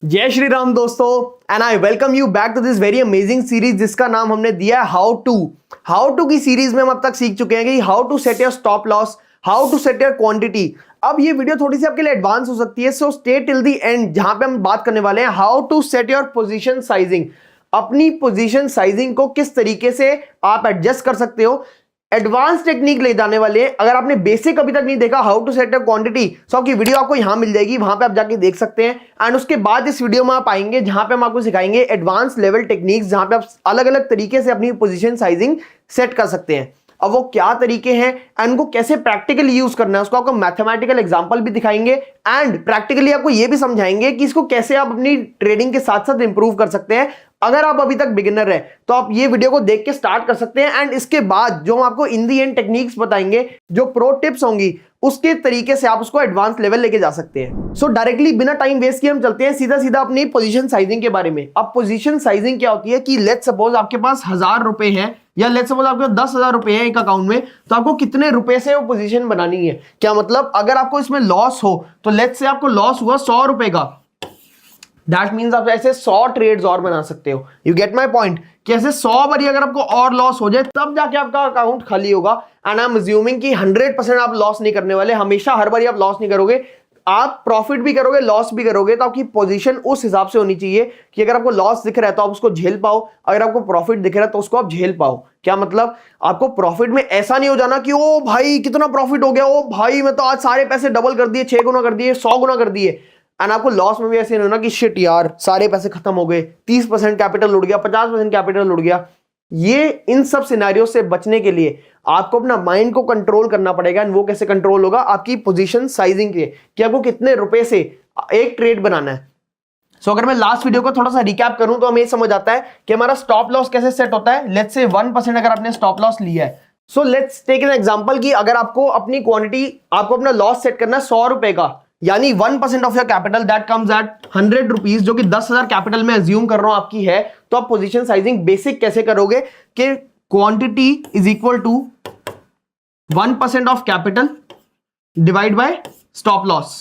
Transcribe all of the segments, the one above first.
जय श्री राम दोस्तों, and I welcome you back to this very amazing series जिसका नाम हमने दिया है हाउ टू की सीरीज में हम अब तक सीख चुके हैं कि how to set your stop loss, how to set your quantity. अब ये वीडियो थोड़ी सी आपके लिए एडवांस हो सकती है, so stay till the end, जहां पे हम बात करने वाले हैं how to set your position sizing. अपनी पोजीशन साइजिंग को किस तरीके से आप एडजस्ट कर सकते हो, एडवांस टेक्निक ले जाने वाले हैं। अगर आपने बेसिक अभी तक नहीं देखा how to set a quantity, so आपकी वीडियो आपको यहां मिल जाएगी, वहां पे आप जाके देख सकते हैं। एंड उसके बाद इस वीडियो में आप आएंगे जहां पे हम आपको सिखाएंगे एडवांस लेवल टेक्निक्स, जहां पे आप अलग अलग तरीके से अपनी पोजीशन साइजिंग सेट कर सकते हैं। अब वो क्या तरीके हैं एंड उनको कैसे प्रैक्टिकली यूज करना है, उसको आपको मैथमेटिकल एग्जांपल भी दिखाएंगे एंड प्रैक्टिकली आपको ये भी समझाएंगे कि इसको कैसे आप अपनी ट्रेडिंग के साथ साथ इंप्रूव कर सकते हैं। अगर आप अभी तक बिगिनर है तो आप ये वीडियो को देख के स्टार्ट कर सकते हैं। एंड इसके बाद जो हम आपको इन दी एंड टेक्निक्स बताएंगे, जो प्रो टिप्स होंगी, उसके तरीके से आप उसको एडवांस लेवल लेके जा सकते हैं। सो डायरेक्टली बिना टाइम वेस्ट किए हम चलते हैं सीधा सीधा अपनी पोजीशन साइजिंग के बारे में। अब पोजीशन साइजिंग क्या होती है कि लेट्स सपोज आपके पास 1000 रुपए है या लेट्स सपोज आपके पास 10,000 रुपए है एक अकाउंट में, तो आपको कितने रुपए से वो पोजीशन बनानी है। क्या मतलब, अगर आपको इसमें लॉस हो तो लेट्स से आपको लॉस हुआ 100 रुपए का, दैट मीन्स आप ऐसे 100 ट्रेड्स और बना सकते हो। यू गेट माई पॉइंट कि ऐसे 100 बारी अगर आपको और लॉस हो जाए तब जाके आपका अकाउंट खाली होगा। एंड आई एम अज्यूमिंग कि 100% आप लॉस नहीं करने वाले, हमेशा हर बारी आप लॉस नहीं करोगे, आप प्रॉफिट भी करोगे लॉस भी करोगे। तो आपकी पोजीशन उस हिसाब से होनी चाहिए कि अगर आपको लॉस दिख रहा है तो आप उसको झेल पाओ, अगर आपको प्रॉफिट दिख रहा है तो उसको आप झेल पाओ। क्या मतलब, आपको प्रॉफिट में ऐसा नहीं हो जाना कि ओ भाई कितना प्रॉफिट हो गया, ओ भाई मैं तो आज सारे पैसे डबल कर दिए, 6 गुना कर दिए, 100 गुना कर दिए। एंड आपको लॉस में भी ऐसे नहीं होना कि शिट यार सारे पैसे खत्म हो गए, 30% कैपिटल उड़ गया, 50% कैपिटल उड़ गया। ये इन सब सिनेरियो से बचने के लिए आपको अपना माइंड को कंट्रोल करना पड़ेगा। एंड वो कैसे कंट्रोल होगा, आपकी पोजीशन साइजिंग के, कि आपको कितने रुपए से एक ट्रेड बनाना है। सो अगर मैं लास्ट वीडियो को थोड़ा सा रिकैप करूं तो हमें ये समझ आता है कि हमारा स्टॉप लॉस कैसे सेट होता है। लेट्स से 1% अगर आपने स्टॉप लॉस लिया है, so let's take an example कि अगर आपको अपनी क्वांटिटी, आपको अपना लॉस सेट करना है 100 रुपए का, यानी 1% of your capital that comes at 100 rupees, जो कि 10,000 कैपिटल में अज्यूम कर रहा हूं आपकी है। तो आप पोजीशन साइजिंग बेसिक कैसे करोगे कि quantity is equal to 1% of capital divide by stop loss.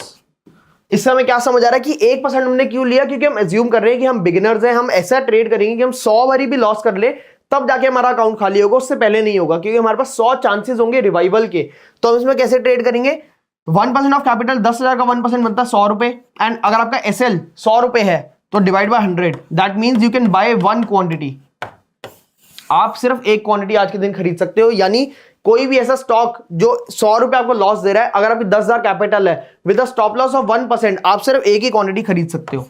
इससे हमें क्या समझ आ रहा है कि 1% हमने क्यों लिया, क्योंकि हम अज्यूम कर रहे हैं कि हम बिगिनर्स हैं, हम ऐसा ट्रेड करेंगे कि हम 100 बारी भी लॉस कर ले तब जाके हमारा अकाउंट खाली होगा, उससे पहले नहीं होगा, क्योंकि हमारे पास 100 चांसेस होंगे रिवाइवल के। तो हम इसमें कैसे ट्रेड करेंगे, 1% ऑफ कैपिटल, 10,000 का 1% बनता है 100 रुपए। एंड अगर आपका एसएल 100 रुपए है तो divide by 100, that means you can by one quantity. आप सिर्फ एक क्वांटिटी आज के दिन खरीद सकते हो, यानी कोई भी ऐसा स्टॉक जो 100 रुपए आपको लॉस दे रहा है, अगर आपकी 10,000 कैपिटल है with a stop loss of 1%, आप सिर्फ एक ही क्वांटिटी खरीद सकते हो।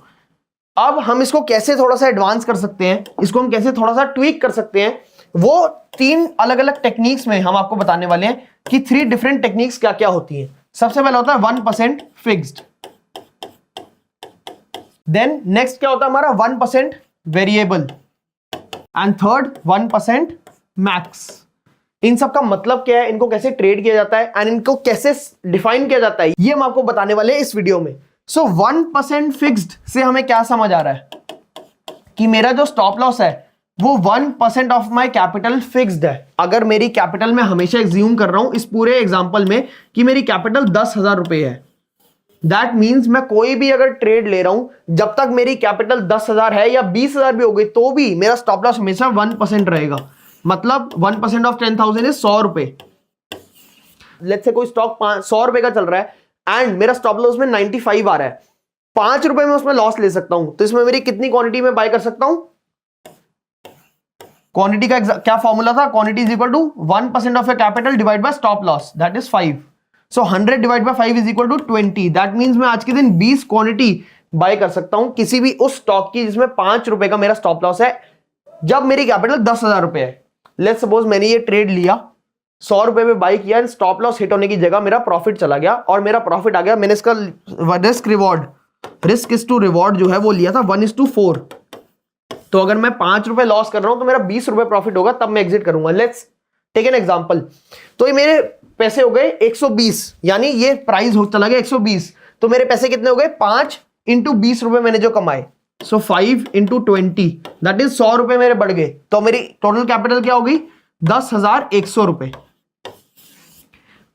अब हम इसको कैसे थोड़ा सा एडवांस कर सकते हैं, इसको हम कैसे थोड़ा सा ट्वीक कर सकते हैं, वो 3 अलग अलग टेक्निक्स में हम आपको बताने वाले हैं कि 3 डिफरेंट टेक्निक्स क्या क्या होती हैं। सबसे पहला होता है 1% फिक्स्ड, देन नेक्स्ट क्या होता है हमारा 1% वेरिएबल, एंड थर्ड 1% मैक्स। इन सब का मतलब क्या है, इनको कैसे ट्रेड किया जाता है एंड इनको कैसे डिफाइन किया जाता है, ये हम आपको बताने वाले हैं इस वीडियो में। सो 1% फिक्स्ड से हमें क्या समझ आ रहा है कि मेरा जो स्टॉप लॉस है वो 1% ऑफ माई कैपिटल फिक्स्ड है। अगर मेरी कैपिटल में हमेशा एज्यूम कर रहा हूं इस पूरे एग्जांपल में कि मेरी कैपिटल 10,000 रुपए है, दैट मीन्स मैं कोई भी अगर ट्रेड ले रहा हूं, जब तक मेरी कैपिटल 10,000 है या 20,000 भी हो गई तो भी मेरा स्टॉप लॉस हमेशा 1% रहेगा। मतलब 1% ऑफ 10,000 इज 100 रुपए। लेट्स से कोई स्टॉक 100 रुपए का चल रहा है एंड मेरा स्टॉप लॉस में 95 आ रहा है, 5 रुपए में उसमें लॉस ले सकता हूं। तो इसमें मेरी कितनी क्वांटिटी में बाय कर सकता हूं, क्वांटिटी का क्या फॉर्मूला था, quantity is equal to 1% of your capital divide by stop loss, that is 5। So 100 divide by 5 is equal to 20, that means मैं आज के दिन 20 क्वांटिटी बाय कर सकता हूं किसी भी उस स्टॉक की जिसमें 5 रुपए का मेरा स्टॉप लॉस है, जब मेरी कैपिटल 10,000 रुपए है। लेट्स सपोज मैंने ये ट्रेड लिया, 100 रुपए में बाय किया, स्टॉप लॉस हिट होने की जगह मेरा प्रॉफिट चला गया और मेरा प्रॉफिट आ गया। मैंने इसका रिस्क इज टू रिवॉर्ड जो है वो लिया था 1:4। तो अगर मैं 5 रुपए लॉस कर रहा हूं तो मेरा 20 रुपए प्रॉफिट होगा, तब मैं एग्जिट करूंगा। Let's take an example. तो ये मेरे पैसे हो गए 120, यानी ये प्राइस हो चला गया 120, तो मेरे पैसे कितने हो गए, 5 × 20 रुपए मैंने जो कमाए, सो 5 × 20 दैट इज 100 रुपए मेरे बढ़ गए। तो मेरी टोटल कैपिटल क्या होगी, 10,100 रुपए।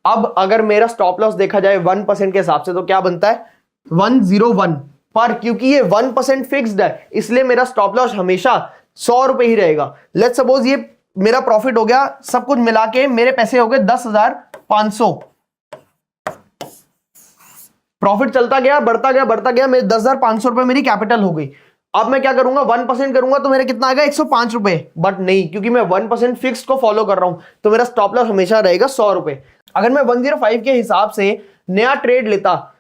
अब अगर मेरा स्टॉप लॉस देखा जाए 1% के हिसाब से तो क्या बनता है, 101 पर क्योंकि ये 1% फिक्स्ड है इसलिए मेरा स्टॉप लॉस हमेशा 100 रुपए ही रहेगा। लेट्स सपोज ये मेरा प्रॉफिट हो गया, सब कुछ मिला के मेरे पैसे हो गए 10,500। प्रॉफिट चलता गया, बढ़ता गया, मेरे 10,500 रुपए मेरी कैपिटल हो गई। अब मैं क्या करूंगा, 1% करूंगा तो मेरा कितना आएगा, 105 रुपए। बट नहीं, क्योंकि मैं 1% फिक्स को फॉलो कर रहा हूं तो मेरा स्टॉप लॉस हमेशा रहेगा 100 रुपए। अगर मैं 105 के हिसाब से नया ट्रेड लेता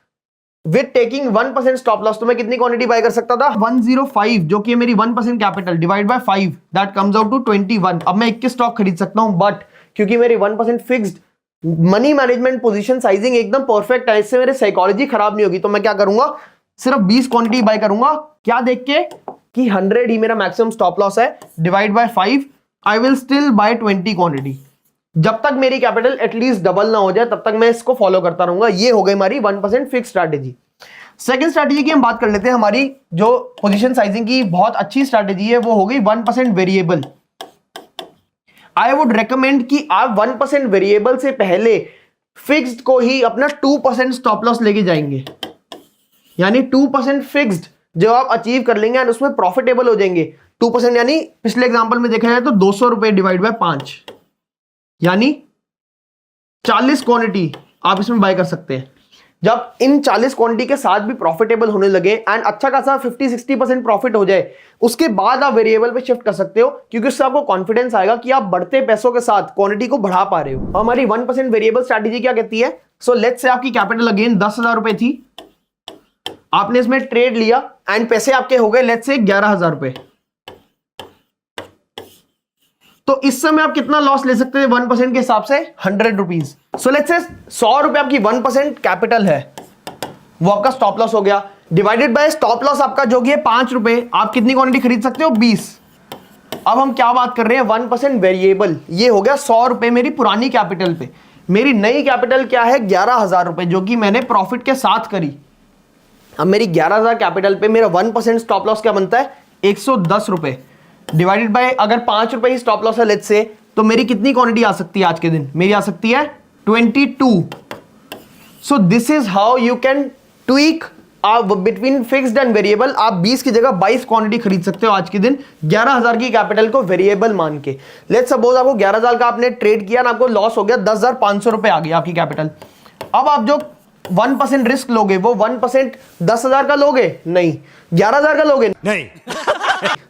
विथ टेकिंग 1% स्टॉप लॉस तो मैं कितनी क्वांटिटी बाय कर सकता था, 105, जो कि मेरी 1% capital divide by 5, that comes out to 21। अब मैं 21 स्टॉक खरीद सकता हूं, बट क्योंकि मेरी 1% fixed money management position sizing एकदम परफेक्ट है, इससे मेरी साइकोलॉजी खराब नहीं होगी, तो मैं क्या करूंगा, सिर्फ 20 क्वांटिटी बाय करूंगा। क्या देख के कि 100 ही मेरा मैक्सिमम स्टॉप लॉस है, divide by 5, I will still buy 20 quantity. जब तक मेरी कैपिटल एटलीस्ट डबल ना हो जाए तब तक मैं इसको फॉलो करता रहूंगा। ये हो गई हमारी 1% फिक्स स्ट्रैटेजी। सेकंड स्ट्रैटेजी की हम बात कर लेते हैं। हमारी जो पोजीशन साइजिंग की बहुत अच्छी स्ट्रैटेजी है वो हो गई 1% वेरिएबल। आई वुड रेकमेंड कि आप 1% वेरिएबल से पहले फिक्स्ड को ही अपना 2% स्टॉप लॉस लेके जाएंगे, यानी 2% फिक्स्ड जो आप अचीव कर लेंगे और उसमें प्रॉफिटेबल हो जाएंगे। 2% यानी पिछले एग्जांपल में देखा जाए तो 200 रुपए डिवाइड बाय 5, यानी 40 क्वांटिटी आप इसमें बाय कर सकते हैं। जब इन 40 क्वांटिटी के साथ भी प्रॉफिटेबल होने लगे एंड अच्छा खासा 50-60% प्रॉफिट हो जाए, उसके बाद आप वेरिएबल पे शिफ्ट कर सकते हो, क्योंकि उससे आपको कॉन्फिडेंस आएगा कि आप बढ़ते पैसों के साथ क्वांटिटी को बढ़ा पा रहे हो। हमारी 1% वेरिएबल स्ट्रैटेजी क्या कहती है, सो लेट्स से आपकी कैपिटल अगेन 10,000 रुपए थी, आपने इसमें ट्रेड लिया एंड पैसे आपके हो गए लेट्स से 11,000 रुपए। तो इस समय आप कितना लॉस ले सकते हैं 1% के हिसाब से, 100 रुपीज। सो लेट्स से 100 रुपए आपकी 1% कैपिटल है, वो आपका स्टॉप लॉस हो गया, डिवाइडेड बाय स्टॉप लॉस आपका जो कि है 5 रुपए। आप कितनी क्वांटिटी खरीद सकते हो, 20। अब हम क्या बात कर रहे हैं, 1% वेरिएबल। ये हो गया 100 रुपए मेरी पुरानी कैपिटल पे। मेरी नई कैपिटल क्या है, 11,000 रुपए, जो कि मैंने प्रॉफिट के साथ करी। अब मेरी 11,000 कैपिटल पे मेरा 1% स्टॉप लॉस क्या बनता है, 110 रुपए, डिवाइडेड बाय अगर 5 रुपए ही स्टॉप लॉस है लेट्स से, तो मेरी कितनी क्वांटिटी आ सकती है आज के दिन, मेरी आ सकती है 22। So this is how you can tweak between fixed and variable. आप 20 की जगह 22 क्वांटिटी खरीद सकते हो आज के दिन 11,000 की कैपिटल को वेरिएबल मान के। लेट्स सपोज आपको 11,000 का आपने ट्रेड किया ना, आपको लॉस हो गया, 10,500 रुपए आ गई आपकी कैपिटल। अब आप जो 1% रिस्क लोगे वो 1% 10,000 का लोगे नहीं, 11,000 का लोगे नहीं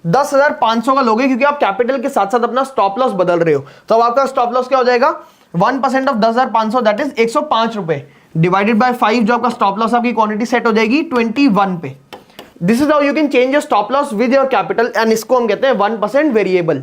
10,500 का लोगे, क्योंकि आप कैपिटल के साथ साथ अपना स्टॉप लॉस बदल रहे हो। तो अब आपका स्टॉप लॉस क्या हो जाएगा, 1% ऑफ 10,500 दैट इज 105 रुपए, डिवाइडेड बाय 5, जो आपका स्टॉप लॉस आपकी क्वांटिटी सेट हो जाएगी 21 पे। This is how you can change your stop loss with your capital, and इसको हम कहते हैं 1% वेरिएबल।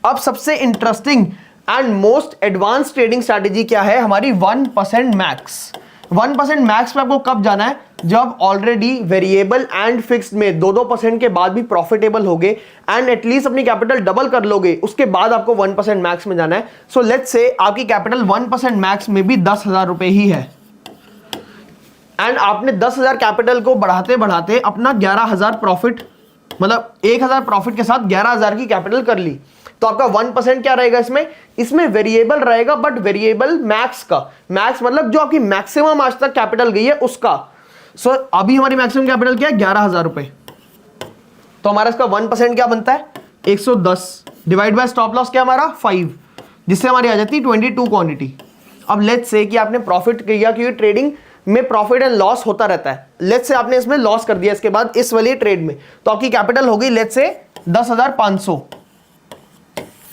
अब सबसे interesting and most advance trading strategy क्या है, हमारी 1% मैक्स। 1% मैक्स पे आपको कब जाना है, जब ऑलरेडी वेरिएबल एंड फिक्स्ड में 2% के बाद भी प्रॉफिटेबल होगे एंड एटलीस्ट अपनी कैपिटल डबल कर लोगे, उसके बाद आपको 1% मैक्स में जाना है। सो लेट्स से आपकी कैपिटल 1% मैक्स में भी 10,000 रुपए ही है एंड आपने 10,000 कैपिटल को बढ़ाते बढ़ाते अपना 11,000 प्रॉफिट, मतलब 1,000 प्रॉफिट के साथ 11,000 की कैपिटल कर ली। तो आपका 1% क्या रहेगा इसमें वेरिएबल रहेगा, बट वेरिएबल मैक्स का। मैक्स मतलब जो आपकी मैक्सिमम आज तक कैपिटल गई है उसका। सो अभी हमारी मैक्सिमम कैपिटल क्या है, 11,000 रुपए। तो हमारा इसका 1% क्या बनता है, 110, डिवाइड बाय स्टॉप लॉस क्या हमारा 5, जिससे हमारी आ जाती है 22 क्वांटिटी। अब लेट्स से कि आपने प्रॉफिट किया, क्योंकि ट्रेडिंग में प्रॉफिट एंड लॉस होता रहता है। लेट्स से आपने इसमें लॉस कर दिया इसके बाद इस वाली ट्रेड में, तो आपकी कैपिटल हो गई लेट्स से 10,500।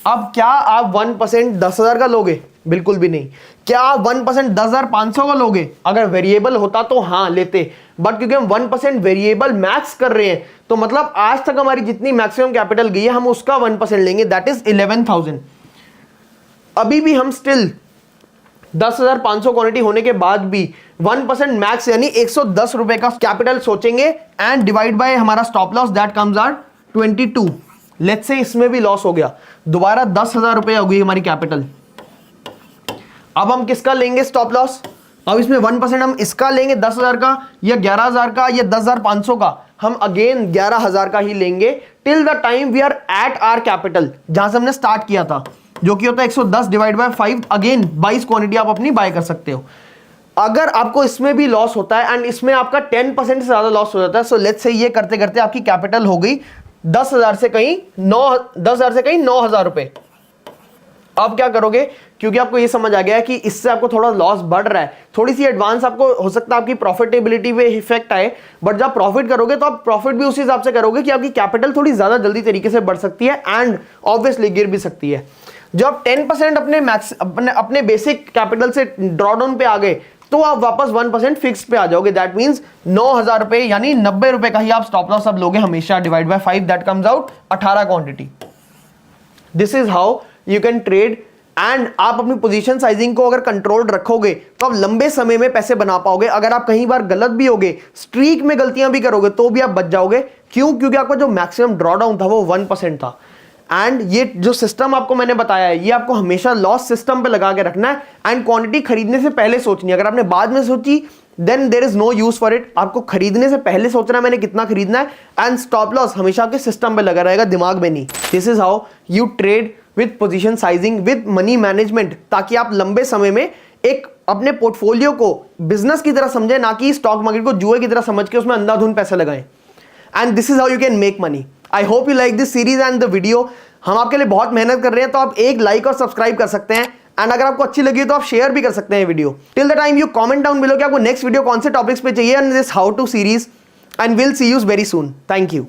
अब क्या आप 1% 10,000 का लोगे, बिल्कुल भी नहीं। क्या आप 1% 10,500 का लोगे, अगर वेरिएबल होता तो हाँ लेते, बट क्योंकि हम 1% वेरिएबल मैक्स कर रहे हैं तो मतलब आज तक हमारी जितनी मैक्सिमम कैपिटल गई है हम उसका 1% लेंगे, दैट इज 11,000। अभी भी हम स्टिल 10,500 क्वांटिटी होने के बाद भी 1% मैक्स यानी 110 रुपए का कैपिटल सोचेंगे एंड डिवाइड बाय हमारा stop loss that comes out 22। Let's say इसमें भी लॉस हो गया, दोबारा 10,000 रुपए हो गई हमारी कैपिटल। अब हम किसका लेंगे स्टॉप लॉस, अब इसमें 1% हम इसका लेंगे 10,000 का या 11,000 का या 10,500 का, हम अगेन 11,000 का ही लेंगे till the time we are at our capital, जहां से हमने स्टार्ट किया था, जो कि होता है 110 डिवाइड बाय 5। अगेन 22 क्वांटिटी आप अपनी बाय कर सकते हो। अगर आपको इसमें भी लॉस होता है एंड इसमें आपका 10% से ज्यादा लॉस हो जाता है, सो लेट्स से ये करते करते आपकी कैपिटल हो गई 10,000 से कहीं 9,000 रुपए। अब क्या करोगे, क्योंकि आपको ये समझ आ गया है कि इससे आपको थोड़ा लॉस बढ़ रहा है, थोड़ी सी एडवांस आपको हो सकता है आपकी प्रॉफिटेबिलिटी पे इफेक्ट आए, बट जब प्रॉफिट करोगे तो आप प्रॉफिट भी उसी हिसाब से करोगे कि आपकी कैपिटल थोड़ी ज्यादा जल्दी तरीके से बढ़ सकती है एंड ऑब्वियसली गिर भी सकती है। जब आप 10% अपने बेसिक कैपिटल से ड्रॉ डाउन पे आ गए तो आप वापस 1% फिक्स पे आ जाओगे। दैट मींस 9,000 रुपए यानी 90 रुपए का ही आप स्टॉप लॉस अब लोगे हमेशा, divide by 5, that comes out 18 quantity. This is how you can trade and आप अपनी पोजीशन साइजिंग को अगर कंट्रोल रखोगे तो आप लंबे समय में पैसे बना पाओगे। अगर आप कहीं बार गलत भी होगे, स्ट्रीक में गलतियां भी करोगे तो भी आप बच जाओगे। क्यों? क्योंकि आपका जो मैक्सिमम ड्रॉडाउन था वो 1% था। एंड ये जो सिस्टम आपको मैंने बताया है ये आपको हमेशा लॉस सिस्टम पे लगा के रखना है एंड क्वांटिटी खरीदने से पहले सोचनी है। अगर आपने बाद में सोची then there is no use for it. आपको खरीदने से पहले सोचना है मैंने कितना खरीदना है एंड स्टॉप लॉस हमेशा आपके सिस्टम पे लगा रहेगा, दिमाग में नहीं। This is how you trade with position sizing with money management, ताकि आप लंबे समय में एक अपने पोर्टफोलियो को बिजनेस की तरह समझे, ना कि स्टॉक मार्केट को जुए की तरह समझ के उसमें अंधाधुंध पैसे लगाएं। And this is how you can make money. I hope you like this series and the video. हम आपके लिए बहुत मेहनत कर रहे हैं, तो आप एक लाइक और सब्सक्राइब कर सकते हैं एंड अगर आपको अच्छी लगी तो आप शेयर भी कर सकते हैं video. Till the time you comment down below कि आपको नेक्स्ट वीडियो कौन से टॉपिक्स पे चाहिए and this how to series, and will see you very soon. Thank you.